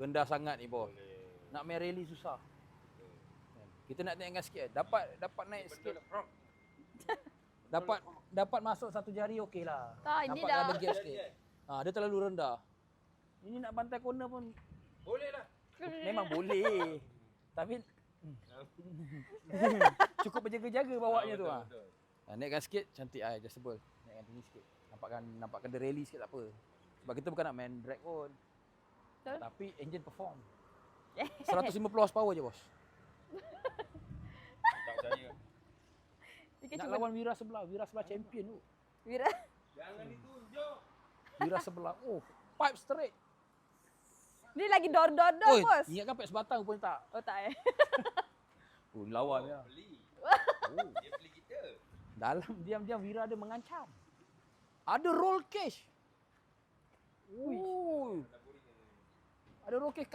rendah sangat ni bos. Nak main rally susah. Kita nak naikkan sikit. Dapat naik sikit. Dapat masuk satu jari okeylah. Tak, ini dapat dah. ada gap sikit. Dia terlalu rendah. Ini nak bantai corner pun Boleh lah. memang boleh. Tapi cukup berjaga-jaga bawanya tu. Betul. Naikkan sikit cantik adjustable. Naikkan tinggi sikit. Nampakkan dia rally sikit tak apa. Sebab kita bukan nak main drag pun. Betul. Tapi engine perform. 150 horsepower je bos. Tak percaya. Fikir Nak cuba. lawan Wira sebelah champion tu. Wira. Jangan ditunjuk. Wira sebelah. Oh, pipe straight. Ni lagi dor-dor Oi, bos. ingatkan pipe sebatang pun tak. Oh tak Oh, lawan dia. Beli. Oh, Dia beli kita. dalam diam-diam Wira dia mengancam. Ada roll cage. Oh. Ada roll cage